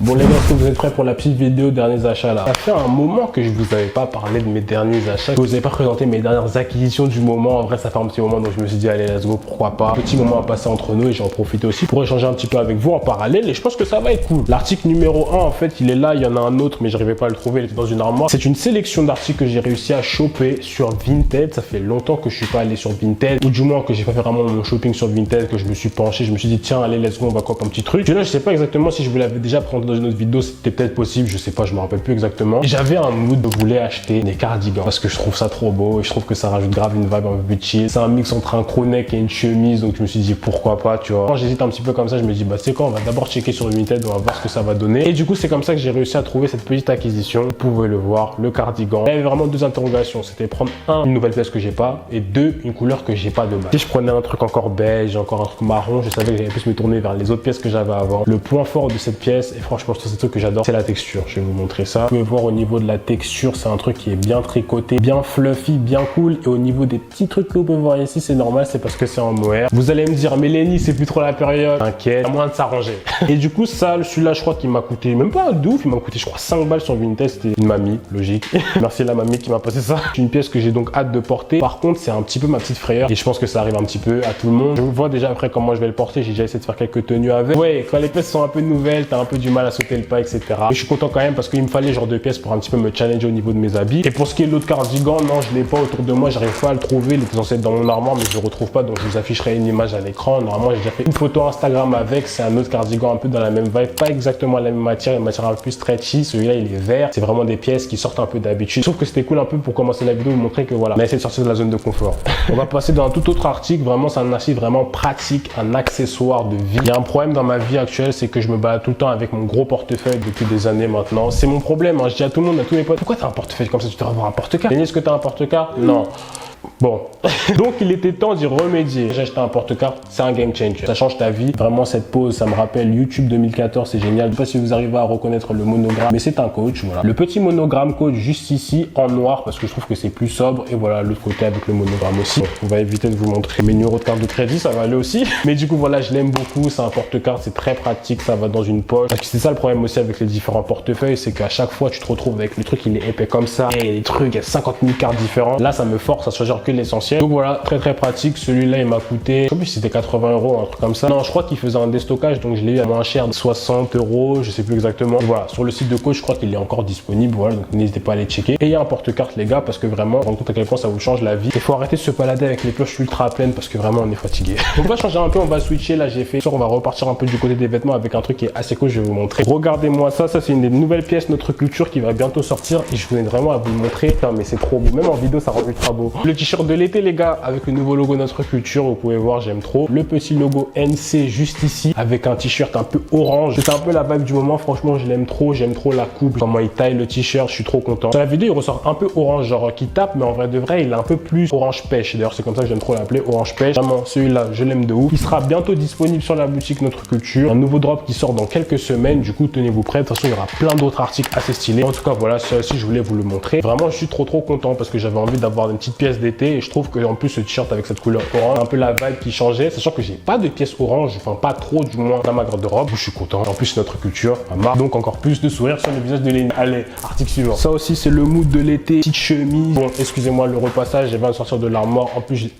Bon les gars, est-ce que vous êtes prêts pour la petite vidéo derniers achats là? Ça fait un moment que je vous avais pas parlé de mes derniers achats, que je vous avais pas présenté mes dernières acquisitions du moment. En vrai ça fait un petit moment, donc je me suis dit allez let's go, pourquoi pas. Petit moment à passer entre nous et j'en profite aussi pour échanger un petit peu avec vous en parallèle et je pense que ça va être cool. L'article numéro 1 en fait il est là, il y en a un autre mais j'arrivais pas à le trouver, il était dans une armoire. C'est une sélection d'articles que j'ai réussi à choper sur Vinted. Ça fait longtemps que je suis pas allé sur Vinted, ou du moins que j'ai pas fait vraiment mon shopping sur Vinted, que je me suis penché, je me suis dit tiens allez let's go, on va copier un petit truc. Là je sais pas exactement si je vous l'avais déjà présenté dans une autre vidéo, c'était peut-être possible, je sais pas, je me rappelle plus exactement. J'avais un mood de vouloir acheter des cardigans parce que je trouve ça trop beau et je trouve que ça rajoute grave une vibe un peu plus chill. C'est un mix entre un crew-neck et une chemise, donc je me suis dit pourquoi pas, tu vois. Quand j'hésite un petit peu comme ça, je me dis bah c'est quoi, on va d'abord checker sur Vinted, on va voir ce que ça va donner. Et du coup c'est comme ça que j'ai réussi à trouver cette petite acquisition. Vous pouvez le voir, le cardigan. Il y avait vraiment deux interrogations, c'était prendre une nouvelle pièce que j'ai pas et deux, une couleur que j'ai pas de base. Si je prenais un truc encore beige, encore un truc marron, je savais que j'allais plus me tourner vers les autres pièces que j'avais avant. Le point fort de cette pièce, et franchement je trouve c'est un truc que j'adore, c'est la texture. Je vais vous montrer ça. Vous pouvez voir au niveau de la texture, c'est un truc qui est bien tricoté, bien fluffy, bien cool. Et au niveau des petits trucs que vous pouvez voir ici, c'est normal, c'est parce que c'est en mohair. Vous allez me dire, mais Lenny, c'est plus trop la période. T'inquiète, à moins de s'arranger. Et du coup, ça, celui-là, je crois qu'il m'a coûté, même pas de ouf, il m'a coûté, je crois, 5 balles sur Vinted. C'était une mamie, logique. Merci la mamie qui m'a passé ça. C'est une pièce que j'ai donc hâte de porter. Par contre, c'est un petit peu ma petite frayeur. Et je pense que ça arrive un petit peu à tout le monde. Je vois déjà après comment je vais le porter. J'ai déjà essayé de faire quelques tenues avec. Ouais, quand les pièces sont un peu nouvelles, t'as un peu du mal à sauter le pas, etc. Et je suis content quand même parce qu'il me fallait genre de pièces pour un petit peu me challenger au niveau de mes habits. Et pour ce qui est de l'autre cardigan, non, je l'ai pas autour de moi, j'arrive pas à le trouver. Il était censé être dans mon armoire, mais je le retrouve pas, donc je vous afficherai une image à l'écran. Normalement, j'ai déjà fait une photo Instagram avec. C'est un autre cardigan un peu dans la même vibe, pas exactement la même matière, une matière un peu plus stretchy. Celui-là, il est vert. C'est vraiment des pièces qui sortent un peu d'habitude. Je trouve que c'était cool un peu pour commencer la vidéo, vous montrer que voilà, on a essayé de sortir de la zone de confort. On va passer dans un tout autre article. Vraiment, c'est un article vraiment pratique, un accessoire de vie. Il y a un problème dans ma vie actuelle, c'est que je me balade tout le temps avec mon gros portefeuille depuis des années maintenant. C'est mon problème, hein. Je dis à tout le monde, à tous mes potes, pourquoi t'as un portefeuille comme ça? Tu devrais avoir un porte-carte. Est-ce que t'as un porte-carte? Non. Bon, donc il était temps d'y remédier. J'ai acheté un porte-carte, c'est un game changer. Ça change ta vie. Vraiment, cette pause, ça me rappelle YouTube 2014, c'est génial. Je sais pas si vous arrivez à reconnaître le monogramme, mais c'est un coach, voilà. Le petit monogramme coach juste ici en noir parce que je trouve que c'est plus sobre. Et voilà, l'autre côté avec le monogramme aussi. Bon, on va éviter de vous montrer mes numéros de carte de crédit, ça va aller aussi. Mais du coup, voilà, je l'aime beaucoup. C'est un porte-carte, c'est très pratique, ça va dans une poche. Parce que c'est ça le problème aussi avec les différents portefeuilles, c'est qu'à chaque fois, tu te retrouves avec le truc, il est épais comme ça. Et les trucs, il y a 50 000 cartes différentes. Là, ça me force à choisir que l'essentiel. Donc voilà, très pratique. Celui-là, il m'a coûté, je sais plus si c'était 80 €, un truc comme ça. Non, je crois qu'il faisait un déstockage, donc je l'ai eu à moins cher, 60 €, je sais plus exactement. Voilà, sur le site de coach, je crois qu'il est encore disponible. Voilà, donc n'hésitez pas à aller checker. Et il y a un porte-carte, les gars, parce que vraiment, rendez compte à quel point ça vous change la vie. Il faut arrêter de se balader avec les poches ultra pleines parce que vraiment, on est fatigué. On va changer un peu, on va switcher. Là, j'ai fait, on va repartir un peu du côté des vêtements avec un truc qui est assez cool. Je vais vous montrer. Regardez-moi ça, c'est une des nouvelles pièces Notre Culture qui va bientôt sortir et je vous aide vraiment à vous le montrer. Putain, mais c'est trop beau. Même en vidéo, ça rend ultra beau. Le t-shirt de l'été, les gars, avec le nouveau logo Notre Culture, vous pouvez voir, j'aime trop. Le petit logo NC juste ici, avec un t-shirt un peu orange. C'est un peu la vibe du moment, franchement, je l'aime trop. J'aime trop la coupe, comment il taille le t-shirt, je suis trop content. Sur la vidéo, il ressort un peu orange, genre qui tape, mais en vrai de vrai, il est un peu plus orange pêche. D'ailleurs, c'est comme ça que j'aime trop l'appeler, orange pêche. Vraiment, celui-là, je l'aime de ouf. Il sera bientôt disponible sur la boutique Notre Culture. Un nouveau drop qui sort dans quelques semaines, du coup, tenez-vous prêts. De toute façon, il y aura plein d'autres articles assez stylés. En tout cas, voilà, ça aussi, je voulais vous le montrer. Vraiment, je suis trop content parce que j'avais envie d'avoir une petite pièce d'été et je trouve que en plus, ce t-shirt avec cette couleur orange, un peu la vibe qui changeait, sachant que j'ai pas de pièces orange, enfin pas trop du moins dans ma garde-robe. Je suis content. En plus, Notre Culture, ma marque, donc encore plus de sourire sur le visage de Lenny. Allez, article suivant. Ça aussi, c'est le mood de l'été. Petite chemise. Bon, excusez-moi le repassage, je viens de sortir de l'armoire. En plus,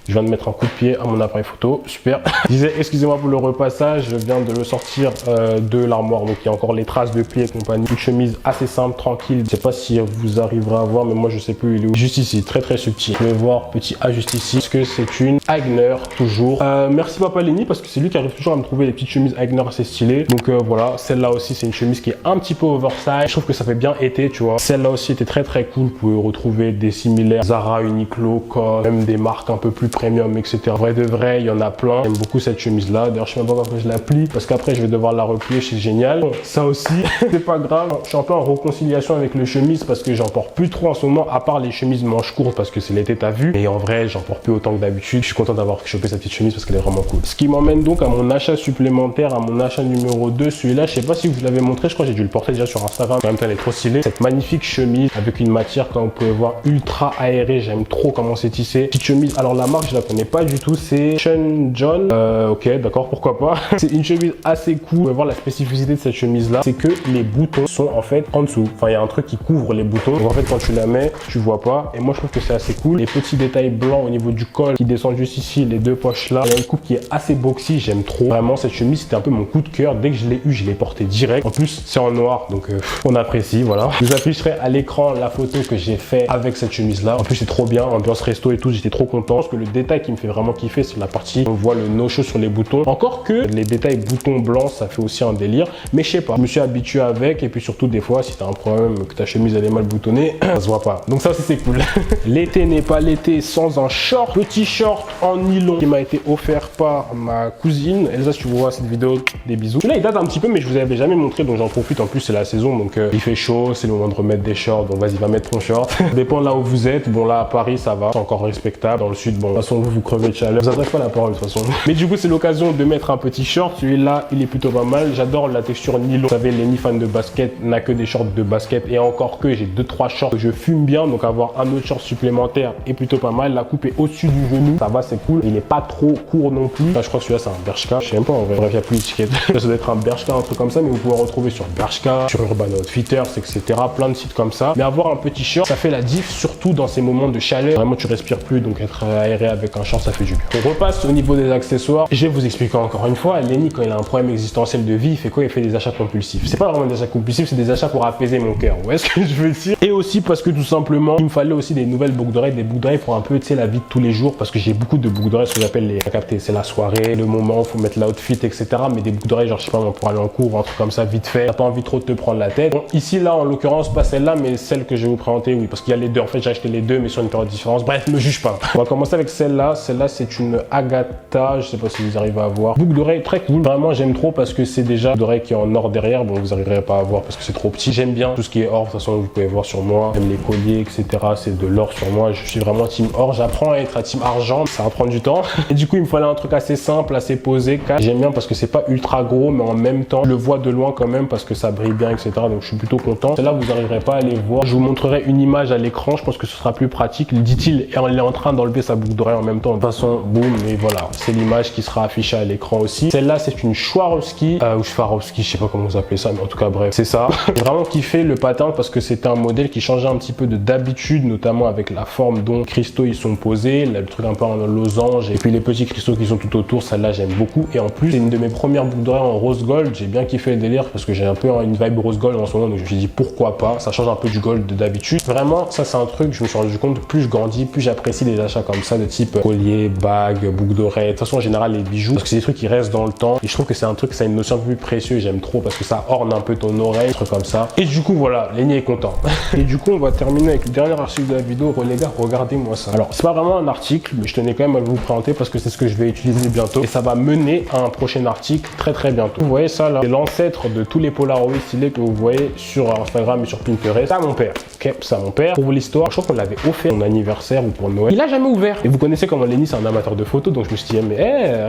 je viens de mettre un coup de pied à mon appareil photo, super. Je disais, excusez-moi pour le repassage, je viens de le sortir de l'armoire, donc il y a encore les traces de plis et compagnie. Une chemise assez simple, tranquille. Je sais pas si vous arriverez à voir, mais moi je sais plus il est où. Juste ici, très subtil. Vous pouvez voir, petit A juste ici, parce que c'est une Aigner, toujours. Merci Papa Lenny, parce que c'est lui qui arrive toujours à me trouver les petites chemises Aigner assez stylées. Donc voilà, celle-là aussi, c'est une chemise qui est un petit peu oversize. Je trouve que ça fait bien été, tu vois. Celle-là aussi était très cool. Vous pouvez retrouver des similaires Zara, Uniqlo, COS, même des marques un peu plus premium, etc. Vrai de vrai, il y en a plein. J'aime beaucoup cette chemise là. D'ailleurs, je sais même pas pourquoi je la plie parce qu'après je vais devoir la replier, c'est génial. Bon, ça aussi, c'est pas grave. Je suis un peu en réconciliation avec les chemises parce que j'en porte plus trop en ce moment, à part les chemises manches courtes parce que c'est l'été, t'as vu. Et en vrai, j'en porte plus autant que d'habitude. Je suis content d'avoir chopé cette petite chemise parce qu'elle est vraiment cool. Ce qui m'emmène donc à mon achat supplémentaire, à mon achat numéro 2. Celui-là, je sais pas si vous l'avez montré, je crois que j'ai dû le porter déjà sur Instagram. En même temps, elle est trop stylée. Cette magnifique chemise avec une matière, comme vous pouvez voir, ultra aérée. J'aime trop comment c'est tissé. Petite chemise. Alors la marque marque, je la connais pas du tout, c'est Sean John. Ok, d'accord, pourquoi pas. C'est une chemise assez cool. Vous pouvez voir la spécificité de cette chemise là, c'est que les boutons sont en fait en dessous. Enfin, il y a un truc qui couvre les boutons. Donc en fait, quand tu la mets, tu vois pas. Et moi, je trouve que c'est assez cool. Les petits détails blancs au niveau du col qui descendent juste ici, les deux poches là. Il y a une coupe qui est assez boxy, j'aime trop. Vraiment, cette chemise, c'était un peu mon coup de cœur. Dès que je l'ai eu, je l'ai porté direct. En plus, c'est en noir, donc on apprécie, voilà. Je vous afficherai à l'écran la photo que j'ai fait avec cette chemise là. En plus, c'est trop bien, ambiance resto et tout, j'étais trop content. Je pense que le détail qui me fait vraiment kiffer, c'est la partie où on voit le no-show sur les boutons. Encore que les détails boutons blancs, ça fait aussi un délire. Mais je sais pas, je me suis habitué avec. Et puis surtout, des fois, si t'as un problème, que ta chemise elle est mal boutonnée, ça se voit pas. Donc ça aussi, c'est cool. L'été n'est pas l'été sans un short. Petit short en nylon qui m'a été offert par ma cousine. Elsa, si tu vois cette vidéo, des bisous. Là, il date un petit peu, mais je vous avais jamais montré, donc j'en profite. En plus, c'est la saison, donc il fait chaud, c'est le moment de remettre des shorts. Donc vas-y, va mettre ton short. Ça dépend là où vous êtes. Bon, là, à Paris, ça va, c'est encore respectable. Dans le sud, bon, de toute façon, vous crevez de chaleur. Je vous adresse pas la parole, de toute façon. Mais du coup, c'est l'occasion de mettre un petit short. Celui-là, il est plutôt pas mal. J'adore la texture nylon. Vous savez, Lenny, fan de basket, n'a que des shorts de basket. Et encore que j'ai 2-3 shorts que je fume bien. Donc avoir un autre short supplémentaire est plutôt pas mal. La coupe est au-dessus du genou. Ça va, c'est cool. Il est pas trop court non plus. Là, je crois que celui-là, c'est un Bershka. Je sais même pas en vrai. Bref, il n'y a plus d'étiquette. Ça doit être un Bershka, un truc comme ça. Mais vous pouvez en retrouver sur Bershka, sur Urban Outfitters, etc. Plein de sites comme ça. Mais avoir un petit short, ça fait la diff, surtout dans ces moments de chaleur. Vraiment, tu respires plus. Donc être aéré avec un short, ça fait du bien. On repasse au niveau des accessoires. Je vais vous expliquer encore une fois. Lenny, quand il a un problème existentiel de vie, il fait quoi? Il fait des achats compulsifs. C'est pas vraiment des achats compulsifs, c'est des achats pour apaiser mon cœur. Vous voyez ce que je veux dire? Et aussi parce que tout simplement, il me fallait aussi des nouvelles boucles d'oreilles, des boucles d'oreilles pour un peu, tu sais, la vie de tous les jours. Parce que j'ai beaucoup de boucles d'oreilles, ce que j'appelle les captés. C'est la soirée, le moment, faut mettre l'outfit, etc. Mais des boucles d'oreilles, genre, je sais pas, pour aller en cours, un truc comme ça, vite fait. T'as pas envie trop de te prendre la tête. Bon, ici, là, en l'occurrence, pas celle-là, mais celle que je vais vous présenter, oui, parce qu'il y a les deux. En fait, j'ai acheté les deux, mais sur une période différente. Bref, ne me juge pas. On va commencer avec celle-là. Celle-là, c'est une Agatha. Je sais pas si vous arrivez à voir. Boucle d'oreille très cool. Vraiment, j'aime trop parce que c'est déjà d'oreille qui est en or derrière. Bon, vous arriverez pas à voir parce que c'est trop petit. J'aime bien tout ce qui est or. De toute façon, vous pouvez voir sur moi. J'aime les colliers, etc. C'est de l'or sur moi. Je suis vraiment team or. J'apprends à être à team argent. Ça va prendre du temps. Et du coup, il me fallait un truc assez simple, assez posé. J'aime bien parce que c'est pas ultra gros, mais en même temps, je le vois de loin quand même parce que ça brille bien, etc. Donc, je suis plutôt content. Celle-là, vous n'arriverez pas à les voir. Je vous montrerai une image à l'écran. Je pense que ce sera plus pratique. Dit-il, et il est en train d'enlever sa boucle d'oreille en même temps. De toute façon, boum. Et voilà, c'est l'image qui sera affichée à l'écran aussi. Celle-là, c'est une Swarovski ou Swarovski, je sais pas comment vous appelez ça, mais en tout cas, bref, c'est ça. J'ai vraiment kiffé le patin parce que c'était un modèle qui changeait un petit peu de d'habitude, notamment avec la forme dont les cristaux ils sont posés, le truc un peu en losange et puis les petits cristaux qui sont tout autour. Celle-là, j'aime beaucoup. Et en plus, c'est une de mes premières boucles d'oreilles en rose gold. J'ai bien kiffé le délire parce que j'ai un peu une vibe rose gold en ce moment, donc je me suis dit pourquoi pas. Ça change un peu du gold d'habitude. Vraiment, ça c'est un truc. Je me suis rendu compte, plus je grandis, plus j'apprécie des achats comme ça de type collier, bague, boucle d'oreille. De toute façon, en général, les bijoux, parce que c'est des trucs qui restent dans le temps. Et je trouve que c'est un truc, ça a une notion un peu plus précieuse. J'aime trop parce que ça orne un peu ton oreille, des trucs comme ça. Et du coup, voilà, Lenny est content. Et du coup, on va terminer avec le dernier article de la vidéo. Les gars, regardez-moi ça. Alors, c'est pas vraiment un article, mais je tenais quand même à vous présenter parce que c'est ce que je vais utiliser bientôt. Et ça va mener à un prochain article très bientôt. Vous voyez ça là? C'est l'ancêtre de tous les Polaroid stylés que vous voyez sur Instagram et sur Pinterest. Ça, mon père. Ok, ça, mon père. Pour vous l'histoire, je crois qu'on l'avait offert pour mon anniversaire ou pour Noël. Il a jamais ouvert. Et vous connaissez comment Lenny, c'est un amateur de photos, donc je me suis dit, mais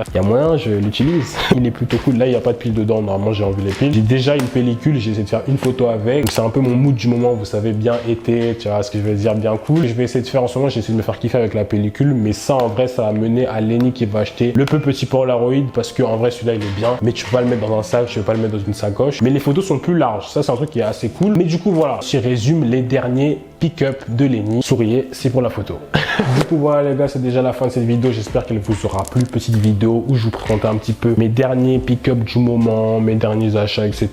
il y a moyen, je l'utilise. Il est plutôt cool. Là, il n'y a pas de pile dedans. Normalement, j'ai enlevé les piles. J'ai déjà une pellicule. J'ai essayé de faire une photo avec. Donc, c'est un peu mon mood du moment. Vous savez, bien été, tu vois ce que je veux dire, bien cool. Je vais essayer de faire en ce moment. J'ai essayé de me faire kiffer avec la pellicule, mais ça, en vrai, ça va mener à Lenny qui va acheter le peu petit Polaroid parce que en vrai, celui-là, il est bien, mais tu peux pas le mettre dans un sac, tu peux pas le mettre dans une sacoche. Mais les photos sont plus larges. Ça, c'est un truc qui est assez cool. Mais du coup, voilà. Si je résume les derniers pick-up de Lenny. Souriez, c'est pour la photo. Du coup, voilà les gars, c'est déjà la fin de cette vidéo. J'espère qu'elle vous aura plu. Petite vidéo où je vous présente un petit peu mes derniers pick-up du moment, mes derniers achats, etc.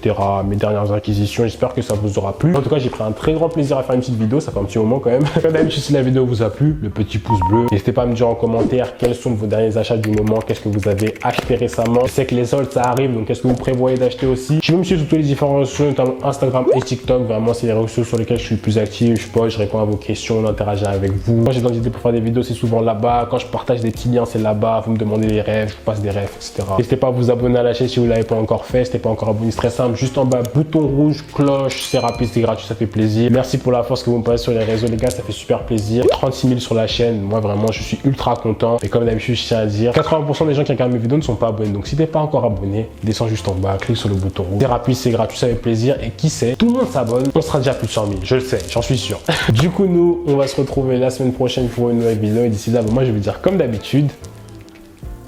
Mes dernières acquisitions. J'espère que ça vous aura plu. En tout cas, j'ai pris un très grand plaisir à faire une petite vidéo. Ça fait un petit moment quand même. Comme d'habitude, si la vidéo vous a plu, le petit pouce bleu. N'hésitez pas à me dire en commentaire quels sont vos derniers achats du moment. Qu'est-ce que vous avez acheté récemment. Je sais que les soldes, ça arrive. Donc, qu'est-ce que vous prévoyez d'acheter aussi? Je vais me suivre sur tous les différents réseaux, notamment Instagram et TikTok. Vraiment, c'est les réseaux sociaux sur lesquels je suis le plus actif. Je réponds à vos questions, on interagit avec vous. Quand j'ai des idées pour faire des vidéos, c'est souvent là-bas. Quand je partage des petits liens, c'est là-bas. Vous me demandez des rêves, je vous passe des rêves, etc. N'hésitez pas à vous abonner à la chaîne si vous ne l'avez pas encore fait. N'hésitez pas encore abonné, c'est très simple. Juste en bas, bouton rouge, cloche, c'est rapide, c'est gratuit, ça fait plaisir. Merci pour la force que vous me passez sur les réseaux, les gars, ça fait super plaisir. 36 000 sur la chaîne, moi vraiment, je suis ultra content. Et comme d'habitude, je tiens à dire, 80% des gens qui regardent mes vidéos ne sont pas abonnés. Donc si t'es pas encore abonné, descends juste en bas, clique sur le bouton rouge. C'est rapide, c'est gratuit, ça fait plaisir. Et qui sait, tout le monde s'abonne, on sera déjà plus de 100 000, je le sais, j'en suis sûr. Du coup, nous, on va se retrouver la semaine prochaine pour une nouvelle vidéo. Et d'ici là, moi, je vais vous dire comme d'habitude,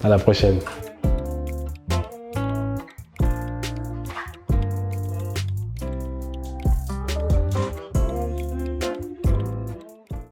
à la prochaine.